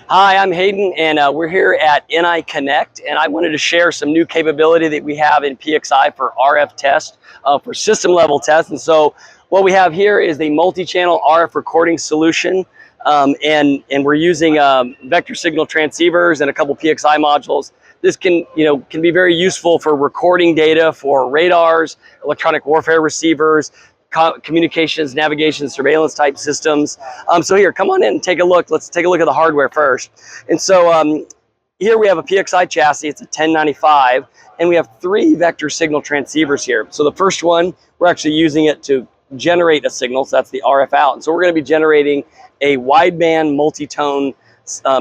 Hi, I'm Hayden, and we're here at NI Connect, and I wanted to share some new capability that we have in PXI for RF test, for system level test. And so what we have here is the multi-channel RF recording solution, and we're using vector signal transceivers and a couple PXI modules. This can be very useful for recording data for radars, electronic warfare receivers, communications, navigation, surveillance type systems. So here, come on in and take a look. Let's take a look at the hardware first. And so here we have a PXI chassis. It's a 1095, and we have 3 vector signal transceivers here. So the first one, we're actually using it to generate a signal. So that's the RF out. And so we're going to be generating a wideband multi-tone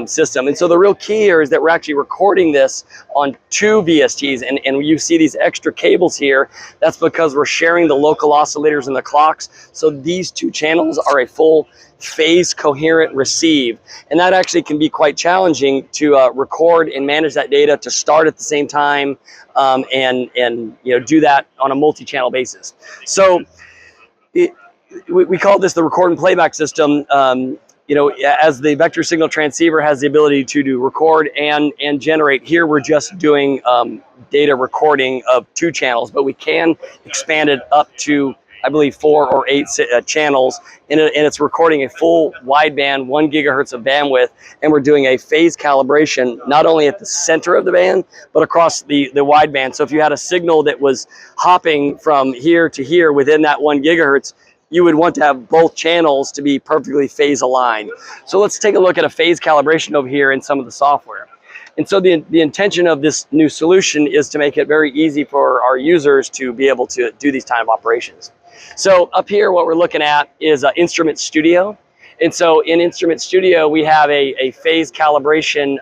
system. And so the real key here is that we're actually recording this on 2 VSTs, and you see these extra cables here. That's because we're sharing the local oscillators and the clocks. So these 2 channels are a full phase coherent receive, and that actually can be quite challenging to record and manage that data to start at the same time, and do that on a multi-channel basis. So we call this the record and playback system. As the vector signal transceiver has the ability to do record and generate. Here we're just doing data recording of 2 channels, but we can expand it up to, I believe, 4 or 8 channels, and it's recording a full wideband 1 gigahertz of bandwidth, and we're doing a phase calibration not only at the center of the band but across the wideband. So if you had a signal that was hopping from here to here within that 1 gigahertz, you would want to have both channels to be perfectly phase aligned. So let's take a look at a phase calibration over here in some of the software. And so the intention of this new solution is to make it very easy for our users to be able to do these kind of operations. So up here, what we're looking at is Instrument Studio. And so in Instrument Studio, we have a phase calibration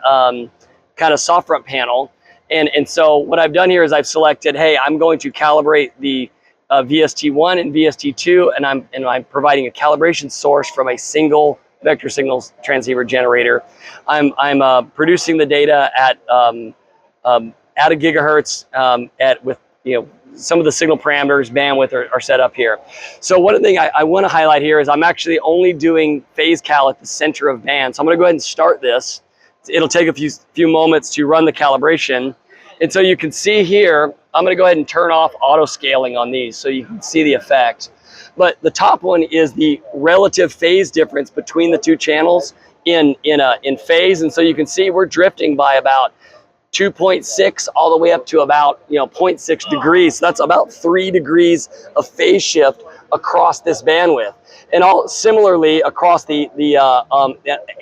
kind of soft front panel. And so what I've done here is I've selected, hey, I'm going to calibrate the VST1 and VST2, and I'm providing a calibration source from a single vector signals transceiver generator. I'm producing the data at a gigahertz with some of the signal parameters, bandwidth are set up here. So one thing I want to highlight here is I'm actually only doing phase cal at the center of band. So I'm going to go ahead and start this. It'll take a few moments to run the calibration. And so you can see here, I'm going to go ahead and turn off auto scaling on these so you can see the effect. But the top one is the relative phase difference between the 2 channels in phase. And so you can see we're drifting by about 2.6 all the way up to about 0.6 degrees. So that's about 3 degrees of phase shift across this bandwidth. And all similarly across the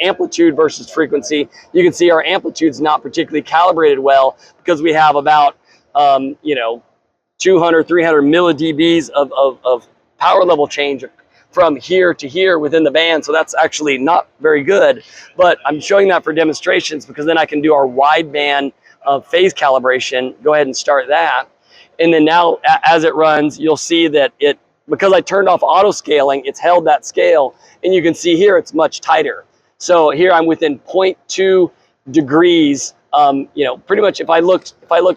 amplitude versus frequency, you can see our amplitude's not particularly calibrated well because we have about 200, 300 millidBs of power level change from here to here within the band. So that's actually not very good, but I'm showing that for demonstrations because then I can do our wideband phase calibration. Go ahead and start that. And then now as it runs, you'll see that because I turned off auto scaling, it's held that scale, and you can see here it's much tighter. So here I'm within 0.2 degrees. Pretty much if I looked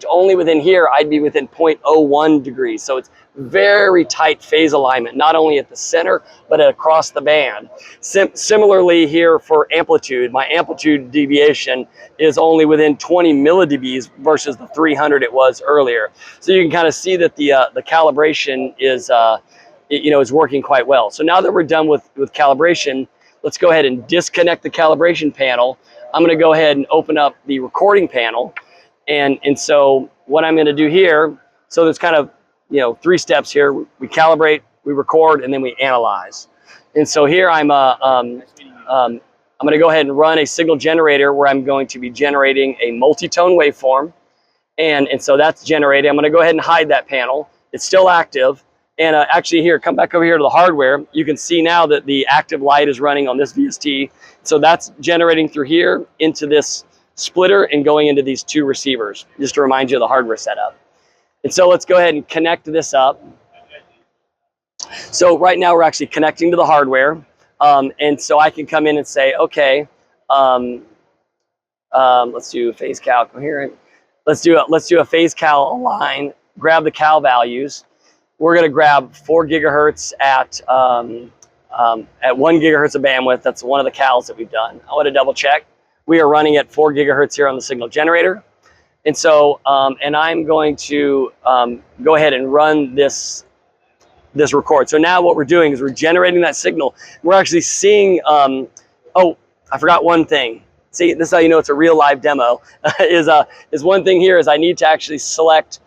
only within here, I'd be within 0.01 degrees. So it's very tight phase alignment, not only at the center, but across the band. Similarly here for amplitude, my amplitude deviation is only within 20 millidBs versus the 300 it was earlier. So you can kind of see that the calibration is working quite well. So now that we're done with calibration, let's go ahead and disconnect the calibration panel. I'm going to go ahead and open up the recording panel. And so what I'm going to do here, so there's kind of 3 steps here. We calibrate, we record, and then we analyze. And so here I'm going to go ahead and run a signal generator where I'm going to be generating a multi-tone waveform. And so that's generated. I'm going to go ahead and hide that panel. It's still active. And actually here, come back over here to the hardware. You can see now that the active light is running on this VST. So that's generating through here into this splitter and going into these 2 receivers, just to remind you of the hardware setup. And so let's go ahead and connect this up. So right now we're actually connecting to the hardware. And so I can come in and say, okay, let's do phase cal coherent. Let's do a phase cal align, grab the cal values. We're going to grab 4 gigahertz at 1 gigahertz of bandwidth. That's one of the cals that we've done. I want to double check. We are running at 4 gigahertz here on the signal generator. And so, and I'm going to go ahead and run this record. So now what we're doing is we're generating that signal. We're actually seeing, oh, I forgot one thing. See, this is how you know it's a real live demo. is one thing here is I need to actually select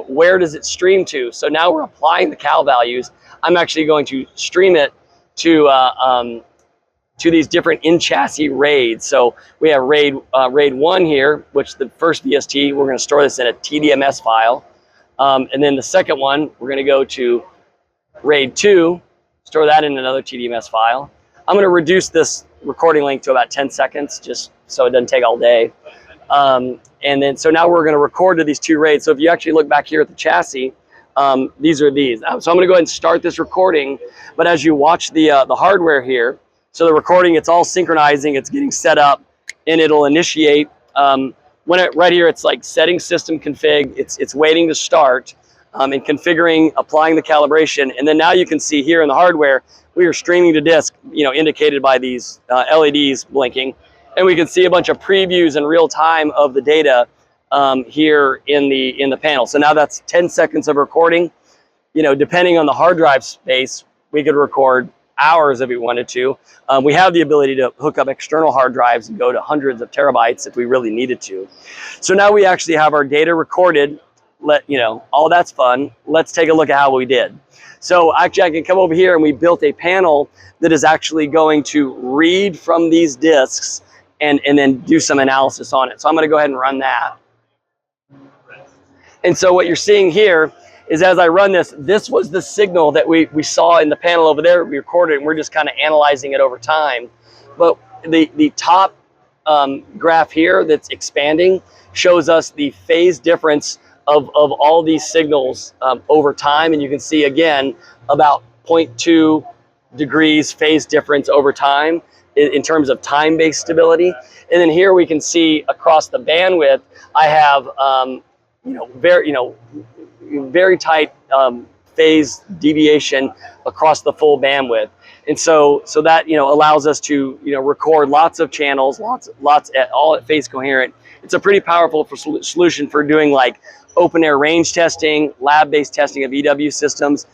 where does it stream to. So now we're applying the cal values. I'm actually going to stream it to these different in-chassis RAIDs. So we have RAID 1 here, which the first VST, we're going to store this in a TDMS file. And then the second one, we're going to go to RAID 2, store that in another TDMS file. I'm going to reduce this recording length to about 10 seconds, just so it doesn't take all day. And then, so now we're going to record to these 2 RAIDs. So if you actually look back here at the chassis, these are these. So I'm going to go ahead and start this recording. But as you watch the hardware here, so the recording, it's all synchronizing, it's getting set up, and it'll initiate. Right here, it's like setting system config. It's waiting to start. And configuring, applying the calibration, and then now you can see here in the hardware, we are streaming to disk, indicated by these LEDs blinking, and we can see a bunch of previews in real time of the data here in the panel. So now that's 10 seconds of recording. Depending on the hard drive space, we could record hours if we wanted to. We have the ability to hook up external hard drives and go to hundreds of terabytes if we really needed to. So now we actually have our data recorded. All that's fun. Let's take a look at how we did. So actually I can come over here and we built a panel that is actually going to read from these disks and then do some analysis on it. So I'm going to go ahead and run that. And so what you're seeing here is as I run this was the signal that we saw in the panel over there. We recorded it and we're just kind of analyzing it over time. But the top graph here that's expanding shows us the phase difference of all these signals over time, and you can see again about 0.2 degrees phase difference over time in terms of time-based stability. And then here we can see across the bandwidth, I have very tight phase deviation across the full bandwidth, and so that allows us to record lots of channels, lots all at phase coherent. It's a pretty powerful solution for doing like open air range testing, lab-based testing of EW systems.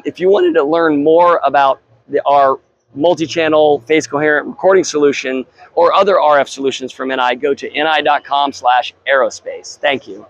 If you wanted to learn more about our multi-channel phase coherent recording solution or other RF solutions from NI, go to ni.com/aerospace. Thank you.